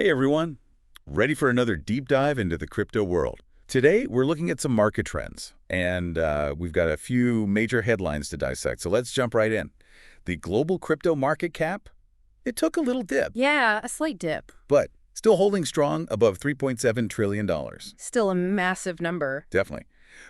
Hey everyone, ready for another deep dive into the crypto world. Today, we're looking at some market trends, and we've got a few major headlines to dissect, so let's jump right in. The global crypto market cap, it took a little dip, Yeah, a slight dip. but still holding strong above $3.7 trillion. Still a massive number. Definitely.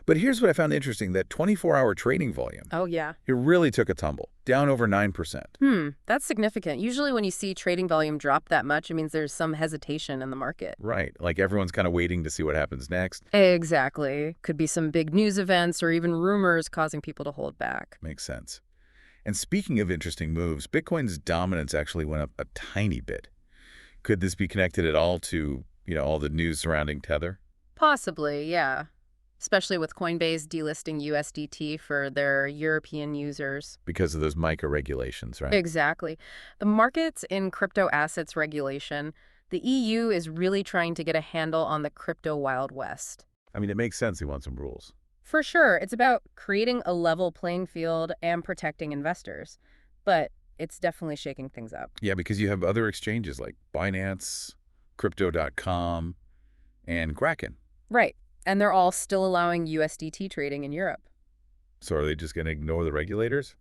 But here's what I found interesting, that 24-hour trading volume, Oh, yeah. it really took a tumble, down over 9%. That's significant. Usually when you see trading volume drop that much, it means there's some hesitation in the market. Right, like everyone's kind of waiting to see what happens next. Exactly. Could be some big news events or even rumors causing people to hold back. Makes sense. And speaking of interesting moves, Bitcoin's dominance actually went up a tiny bit. Could this be connected at all to, all the news surrounding Tether? Possibly, yeah. Especially with Coinbase delisting USDT for their European users. Because of those MiCA regulations, right? Exactly. The markets in crypto assets regulation, the EU is really trying to get a handle on the crypto Wild West. I mean, it makes sense they want some rules. For sure, it's about creating a level playing field and protecting investors. But it's definitely shaking things up. Yeah, because you have other exchanges like Binance, Crypto.com, and Kraken. Right. And they're all still allowing USDT trading in Europe. So are they just going to ignore the regulators?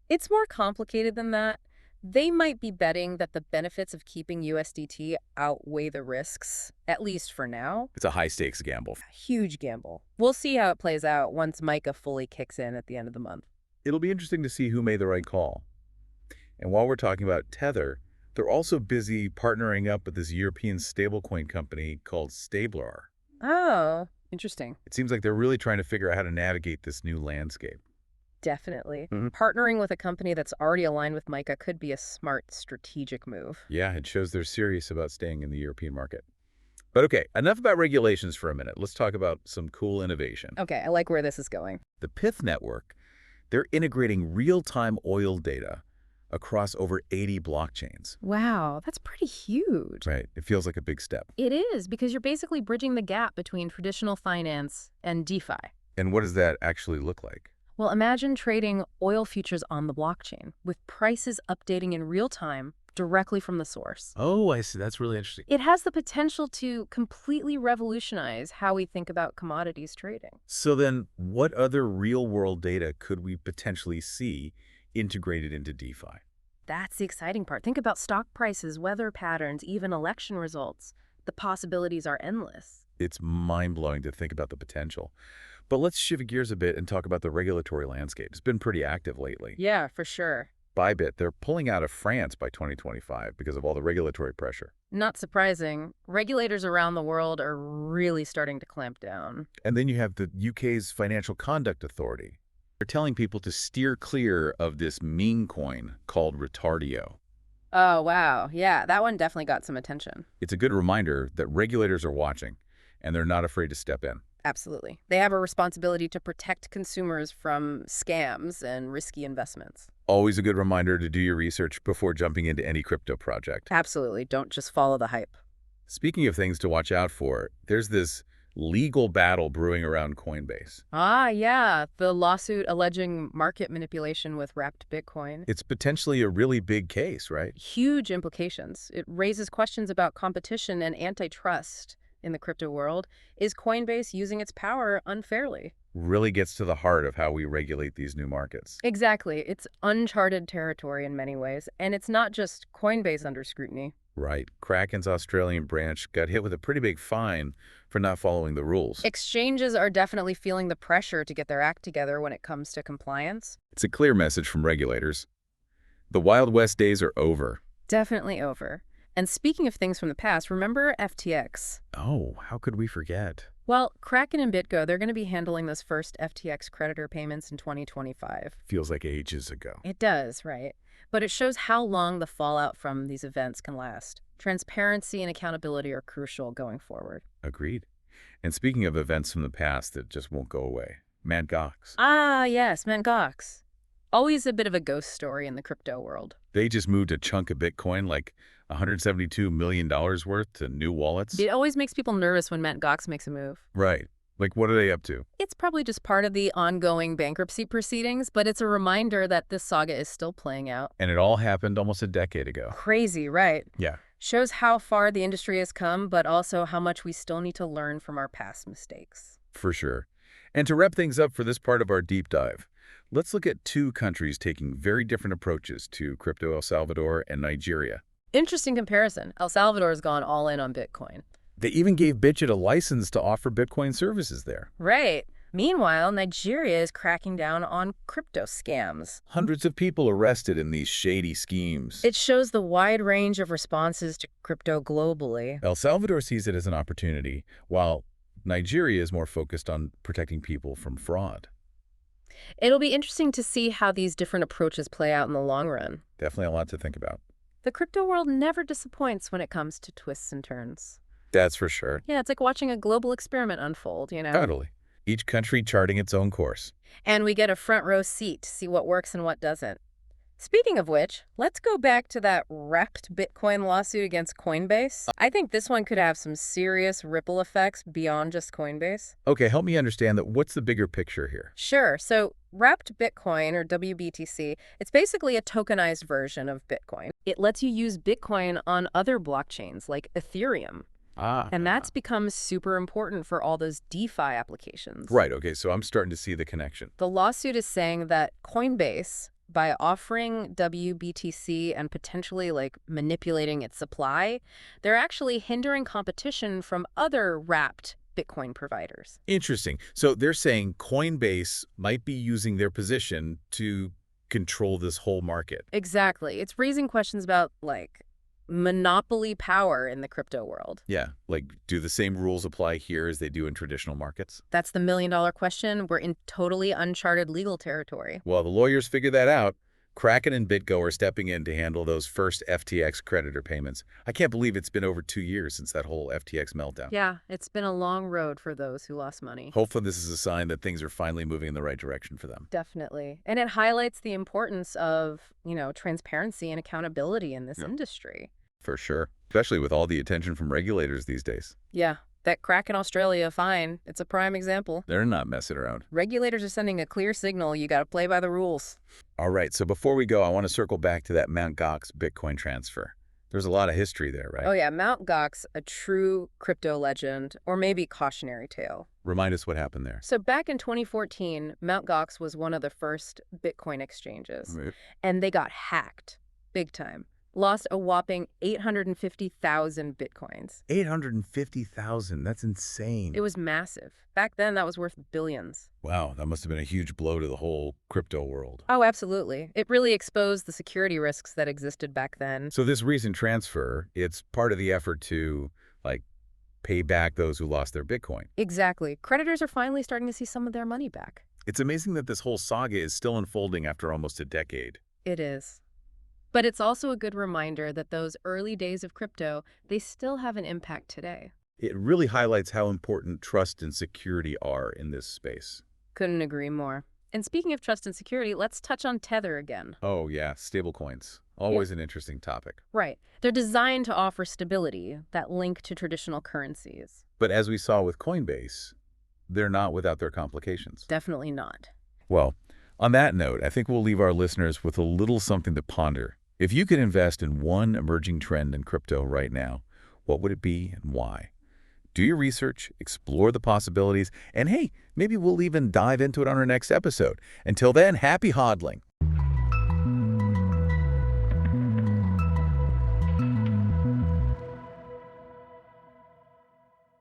It's more complicated than that. They might be betting that the benefits of keeping USDT outweigh the risks, at least for now. It's a high-stakes gamble. A huge gamble. We'll see how it plays out once MiCA fully kicks in at the end of the month. It'll be interesting to see who made the right call. And while we're talking about Tether, they're also busy partnering up with this European stablecoin company called Stabler. Oh, interesting. It seems like they're really trying to figure out how to navigate this new landscape. Definitely. Mhm. Partnering with a company that's already aligned with MiCA could be a smart strategic move. Yeah, it shows they're serious about staying in the European market. But okay, enough about regulations for a minute. Let's talk about some cool innovation. Okay, I like where this is going. The Pith network, they're integrating real-time oil data across over 80 blockchains. Wow, that's pretty huge. Right, it feels like a big step. It is, because you're basically bridging the gap between traditional finance and DeFi. And what does that actually look like? Well, imagine trading oil futures on the blockchain, with prices updating in real time directly from the source. Oh, I see. That's really interesting. It has the potential to completely revolutionize how we think about commodities trading. So then what other real-world data could we potentially see integrated into DeFi? That's the exciting part. Think about stock prices, weather patterns, even election results. The possibilities are endless. It's mind-blowing to think about the potential. But let's shift gears a bit and talk about the regulatory landscape. It's been pretty active lately. Yeah, for sure. Bybit, they're pulling out of France by 2025 because of all the regulatory pressure. Not surprising. Regulators around the world are really starting to clamp down. And then you have the UK's Financial Conduct Authority. They're telling people to steer clear of this meme coin called Retardio. Oh, wow. Yeah, that one definitely got some attention. It's a good reminder that regulators are watching, and they're not afraid to step in. Absolutely. They have a responsibility to protect consumers from scams and risky investments. Always a good reminder to do your research before jumping into any crypto project. Absolutely. Don't just follow the hype. Speaking of things to watch out for, there's this legal battle brewing around Coinbase. Ah, yeah. The lawsuit alleging market manipulation with wrapped Bitcoin. It's potentially a really big case, right? Huge implications. It raises questions about competition and antitrust in the crypto world. Is Coinbase using its power unfairly? Really gets to the heart of how we regulate these new markets. Exactly. It's uncharted territory in many ways, and it's not just Coinbase under scrutiny. Right. Kraken's Australian branch got hit with a pretty big fine for not following the rules. Exchanges are definitely feeling the pressure to get their act together when it comes to compliance. It's a clear message from regulators. The Wild West days are over. Definitely over. And speaking of things from the past, remember FTX? Oh, how could we forget? Well, Kraken and BitGo, they're going to be handling those first FTX creditor payments in 2025. Feels like ages ago. It does, right? But it shows how long the fallout from these events can last. Transparency and accountability are crucial going forward. Agreed. And speaking of events from the past that just won't go away, Mt. Gox. Ah, yes, Mt. Gox. Always a bit of a ghost story in the crypto world. They just moved a chunk of Bitcoin, like $172 million worth, to new wallets. It always makes people nervous when Mt. Gox makes a move. Right. Like, what are they up to? It's probably just part of the ongoing bankruptcy proceedings, but it's a reminder that this saga is still playing out. And it all happened almost a decade ago. Crazy, right? Yeah. Shows how far the industry has come, but also how much we still need to learn from our past mistakes. For sure. And to wrap things up for this part of our deep dive, let's look at two countries taking very different approaches to crypto: El Salvador and Nigeria. Interesting comparison. El Salvador has gone all in on Bitcoin. They even gave Bybit a license to offer Bitcoin services there. Right. Meanwhile, Nigeria is cracking down on crypto scams. Hundreds of people arrested in these shady schemes. It shows the wide range of responses to crypto globally. El Salvador sees it as an opportunity, while Nigeria is more focused on protecting people from fraud. It'll be interesting to see how these different approaches play out in the long run. Definitely a lot to think about. The crypto world never disappoints when it comes to twists and turns. That's for sure. Yeah, it's like watching a global experiment unfold, you know? Totally. Each country charting its own course. And we get a front row seat to see what works and what doesn't. Speaking of which, let's go back to that wrapped Bitcoin lawsuit against Coinbase. I think this one could have some serious ripple effects beyond just Coinbase. Okay, help me understand that. What's the bigger picture here? Sure. So wrapped Bitcoin, or WBTC, it's basically a tokenized version of Bitcoin. It lets you use Bitcoin on other blockchains like Ethereum. And that's become super important for all those DeFi applications. Right, okay, so I'm starting to see the connection. The lawsuit is saying that Coinbase, by offering WBTC and potentially manipulating its supply, they're actually hindering competition from other wrapped Bitcoin providers. Interesting. So they're saying Coinbase might be using their position to control this whole market. Exactly. It's raising questions about monopoly power in the crypto world. Yeah, do the same rules apply here as they do in traditional markets? That's the million-dollar question. We're in totally uncharted legal territory. Well, the lawyers figure that out. Kraken and BitGo are stepping in to handle those first FTX creditor payments. I can't believe it's been over 2 years since that whole FTX meltdown. Yeah, it's been a long road for those who lost money. Hopefully this is a sign that things are finally moving in the right direction for them. Definitely. And it highlights the importance of, transparency and accountability in this industry. For sure. Especially with all the attention from regulators these days. Yeah, that crack in Australia, fine. It's a prime example. They're not messing around. Regulators are sending a clear signal. You got to play by the rules. All right, so before we go, I want to circle back to that Mt. Gox Bitcoin transfer. There's a lot of history there, right? Oh yeah, Mt. Gox, a true crypto legend, or maybe cautionary tale. Remind us what happened there. So back in 2014, Mt. Gox was one of the first Bitcoin exchanges, Right. and they got hacked big time. Lost a whopping 850,000 Bitcoins. 850,000. That's insane. It was massive. Back then, that was worth billions. Wow, that must have been a huge blow to the whole crypto world. Oh, absolutely. It really exposed the security risks that existed back then. So this recent transfer, it's part of the effort to, pay back those who lost their Bitcoin. Exactly. Creditors are finally starting to see some of their money back. It's amazing that this whole saga is still unfolding after almost a decade. It is. But it's also a good reminder that those early days of crypto, they still have an impact today. It really highlights how important trust and security are in this space. Couldn't agree more. And speaking of trust and security, let's touch on Tether again. Oh yeah, stablecoins. Always an interesting topic. Right. They're designed to offer stability, that link to traditional currencies. But as we saw with Coinbase, they're not without their complications. Definitely not. Well, on that note, I think we'll leave our listeners with a little something to ponder. If you could invest in one emerging trend in crypto right now, what would it be and why? Do your research, explore the possibilities, and hey, maybe we'll even dive into it on our next episode. Until then, happy hodling.